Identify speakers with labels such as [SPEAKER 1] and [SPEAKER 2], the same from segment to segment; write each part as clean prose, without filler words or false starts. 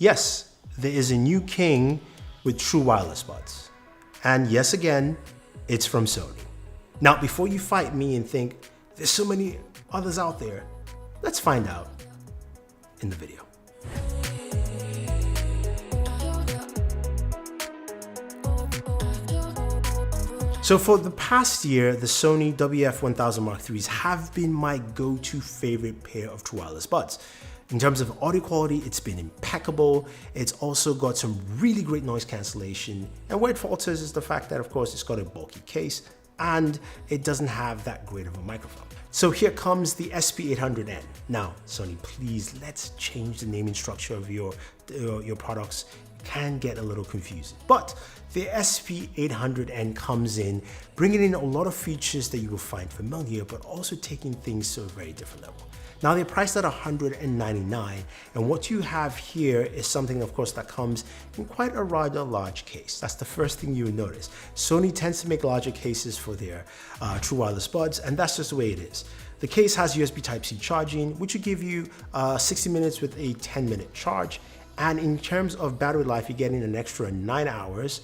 [SPEAKER 1] Yes, there is a new king with true wireless buds. And yes, again, it's from Sony. Now, before you fight me and think there's so many others out there, let's find out in the video. So for the past year, the Sony WF-1000 Mark IIIs have been my go-to favorite pair of true wireless buds. In terms of audio quality, it's been impeccable. It's also got some really great noise cancellation. And where it falters is the fact that, of course, it's got a bulky case and it doesn't have that great of a microphone. So here comes the SP800N. Now, Sony, please, let's change the naming structure of your products. It can get a little confusing. But the SP800N comes in, bringing in a lot of features that you will find familiar, but also taking things to a very different level. Now they're priced at $199, and what you have here is something, of course, that comes in quite a rather large case. That's the first thing you will notice. Sony tends to make larger cases for their true wireless buds, and that's just the way it is. The case has USB Type-C charging, which will give you 60 minutes with a 10-minute charge. And in terms of battery life, you're getting an extra 9 hours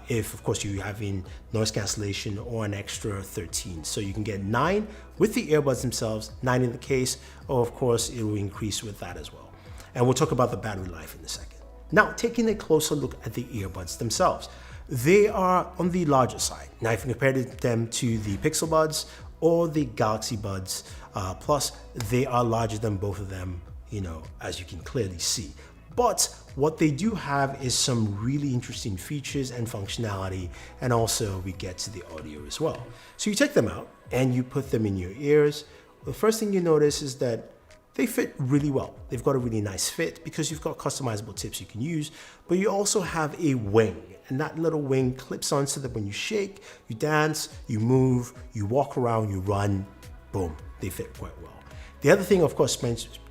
[SPEAKER 1] if, of course, you're having noise cancellation, or an extra 13. So you can get 9 with the earbuds themselves, 9 in the case, or of course, it will increase with that as well. And we'll talk about the battery life in a second. Now, taking a closer look at the earbuds themselves, they are on the larger side. Now, if you compare them to the Pixel Buds or the Galaxy Buds Plus, they are larger than both of them, as you can clearly see. But what they do have is some really interesting features and functionality, and also we get to the audio as well. So you take them out and you put them in your ears. The first thing you notice is that they fit really well. They've got a really nice fit because you've got customizable tips you can use, but you also have a wing, and that little wing clips on so that when you shake, you dance, you move, you walk around, you run, boom, they fit quite well. The other thing, of course,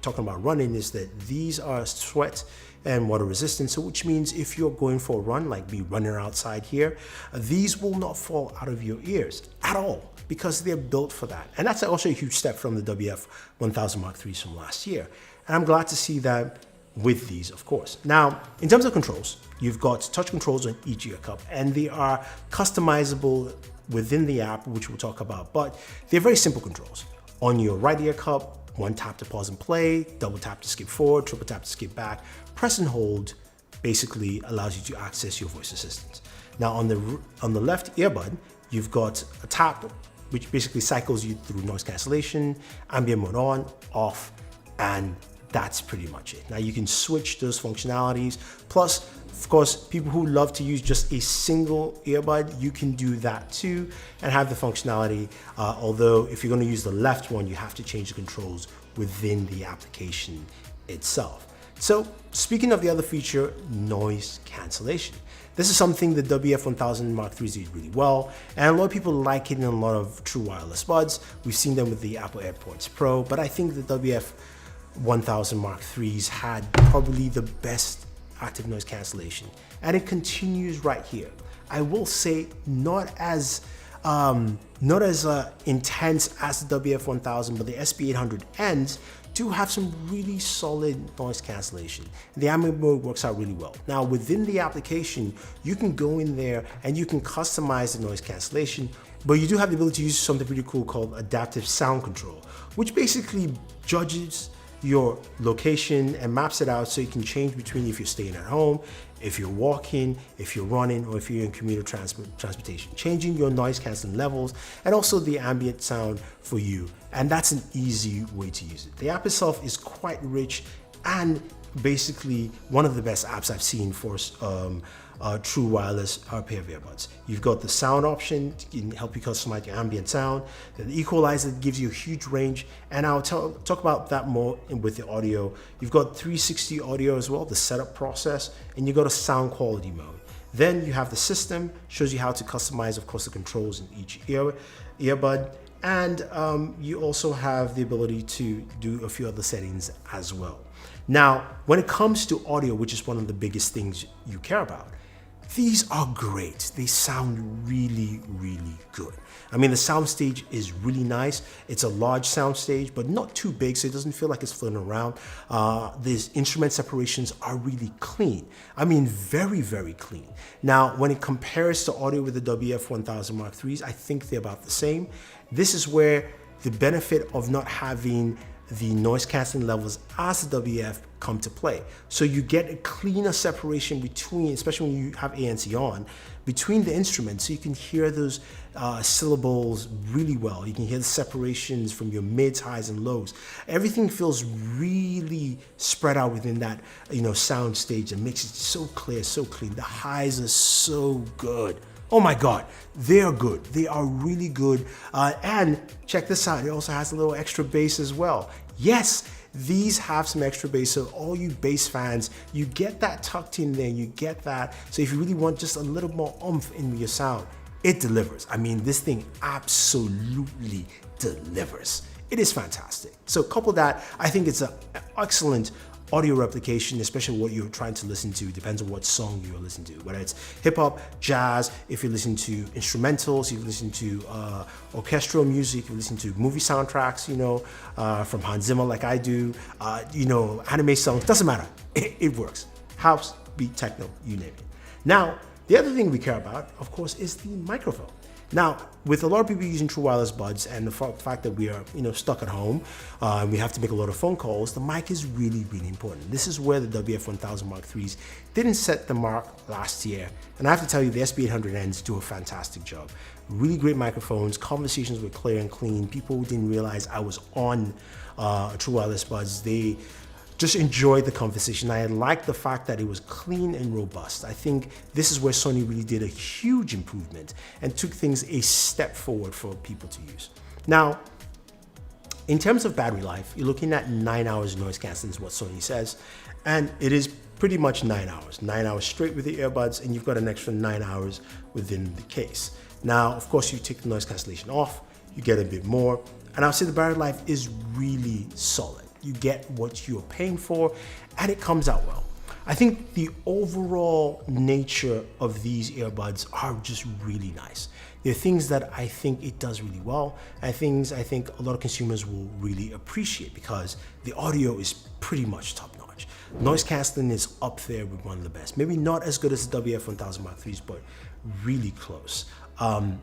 [SPEAKER 1] talking about running, is that these are sweat and water resistant, so which means if you're going for a run, like me running outside here, these will not fall out of your ears at all because they're built for that. And that's also a huge step from the WF-1000 Mark IIIs from last year. And I'm glad to see that with these, of course. Now, in terms of controls, you've got touch controls on each ear cup, and they are customizable within the app, which we'll talk about, but they're very simple controls. On your right ear cup, 1 tap to pause and play, double tap to skip forward, triple tap to skip back, press and hold basically allows you to access your voice assistant. Now on the left earbud, you've got a tap, which basically cycles you through noise cancellation, ambient mode on, off, and that's pretty much it. Now you can switch those functionalities. Plus, of course, people who love to use just a single earbud, you can do that too and have the functionality. Although if you're going to use the left one, you have to change the controls within the application itself. So speaking of the other feature, noise cancellation. This is something the WF-1000 Mark IIIs did really well, and a lot of people like it in a lot of true wireless buds. We've seen them with the Apple AirPods Pro, but I think the WF-1000 Mark IIIs had probably the best active noise cancellation, and it continues right here. I will say not as intense as the WF-1000, but the SP800Ns do have some really solid noise cancellation. The ambient mode works out really well. Now within the application, you can go in there and you can customize the noise cancellation, but you do have the ability to use something pretty cool called adaptive sound control, which basically judges your location and maps it out so you can change between if you're staying at home, if you're walking, if you're running, or if you're in commuter transportation, changing your noise canceling levels and also the ambient sound for you. And that's an easy way to use it. The app itself is quite rich and basically one of the best apps I've seen for true wireless pair of earbuds. You've got the sound option, it can help you customize your ambient sound. The equalizer gives you a huge range, and I'll talk about that more with the audio. You've got 360 audio as well, the setup process, and you've got a sound quality mode. Then you have the system, shows you how to customize, of course, the controls in each earbud. And you also have the ability to do a few other settings as well. Now, when it comes to audio, which is one of the biggest things you care about, These are great. They sound really, really good. I mean, the soundstage is really nice. It's a large soundstage, but not too big, so it doesn't feel like it's floating around. These instrument separations are really clean. I mean, very, very clean. Now, when it compares to audio with the WF-1000 Mark IIIs, I think they're about the same. This is where the benefit of not having the noise canceling levels as the WF come to play. So you get a cleaner separation between, especially when you have ANC on, between the instruments, so you can hear those syllables really well. You can hear the separations from your mids, highs, and lows. Everything feels really spread out within that, sound stage, and makes it so clear, so clean. The highs are so good. Oh my God, they are good. They are really good. And check this out, it also has a little extra bass as well. Yes, these have some extra bass, so all you bass fans, you get that tucked in there, you get that. So if you really want just a little more oomph in your sound, it delivers. I mean, this thing absolutely delivers. It is fantastic. So couple that, I think it's an excellent audio replication, especially what you're trying to listen to. Depends on what song you're listening to, whether it's hip hop, jazz, if you listen to instrumentals, if you listen to orchestral music, if you listen to movie soundtracks, from Hans Zimmer like I do, anime songs, doesn't matter. It works. House, beat, techno, you name it. Now, the other thing we care about, of course, is the microphone. Now, with a lot of people using true wireless buds and the fact that we are, stuck at home, and we have to make a lot of phone calls, the mic is really, really important. This is where the WF-1000 Mark IIIs didn't set the mark last year. And I have to tell you, the SP800Ns do a fantastic job. Really great microphones, conversations were clear and clean. People who didn't realize I was on true wireless buds, they just enjoyed the conversation. I liked the fact that it was clean and robust. I think this is where Sony really did a huge improvement and took things a step forward for people to use. Now, in terms of battery life, you're looking at 9 hours noise cancelling is what Sony says, and it is pretty much 9 hours. 9 hours straight with the earbuds, and you've got an extra 9 hours within the case. Now, of course, you take the noise cancellation off, you get a bit more, and I'll say the battery life is really solid. You get what you're paying for, and it comes out well. I think the overall nature of these earbuds are just really nice. They're things that I think it does really well, and things I think a lot of consumers will really appreciate because the audio is pretty much top notch. Noise cancelling is up there with one of the best. Maybe not as good as the WF-1000 Mark IIIs, but really close.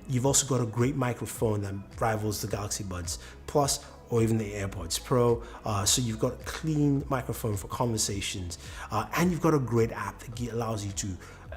[SPEAKER 1] You've also got a great microphone that rivals the Galaxy Buds Plus or even the AirPods Pro. So you've got a clean microphone for conversations, and you've got a great app that allows you to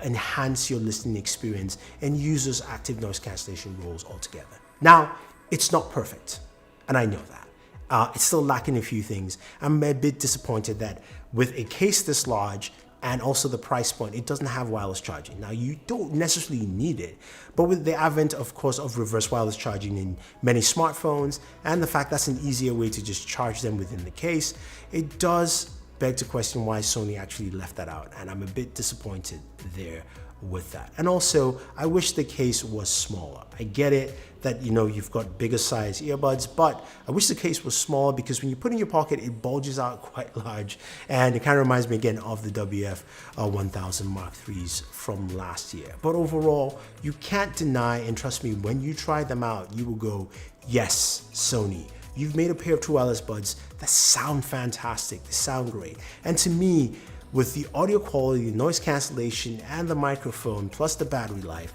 [SPEAKER 1] enhance your listening experience and use those active noise cancellation roles altogether. Now, it's not perfect, and I know that. It's still lacking a few things. I'm a bit disappointed that with a case this large and also the price point, it doesn't have wireless charging. Now, you don't necessarily need it, but with the advent, of course, of reverse wireless charging in many smartphones, and the fact that's an easier way to just charge them within the case, it does beg to question why Sony actually left that out, and I'm a bit disappointed there with that. And also, I wish the case was smaller. I get it that you've got bigger size earbuds, but I wish the case was smaller because when you put it in your pocket, it bulges out quite large, and it kind of reminds me again of the WF-1000 Mark IIIs from last year. But overall, you can't deny, and trust me, when you try them out, you will go, yes, Sony, you've made a pair of true wireless buds that sound fantastic, they sound great. And to me, with the audio quality, the noise cancellation, and the microphone, plus the battery life,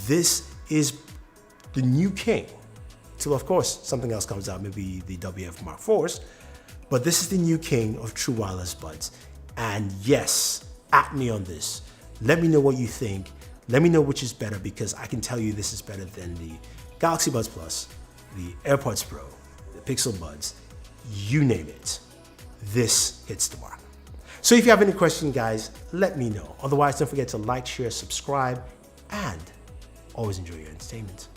[SPEAKER 1] this is the new king. Till, of course, something else comes out, maybe the WF Mark IVs, but this is the new king of true wireless buds. And yes, at me on this. Let me know what you think. Let me know which is better, because I can tell you this is better than the Galaxy Buds Plus, the AirPods Pro, the Pixel Buds, you name it. This hits the mark. So if you have any questions, guys, let me know. Otherwise, don't forget to like, share, subscribe, and always enjoy your entertainment.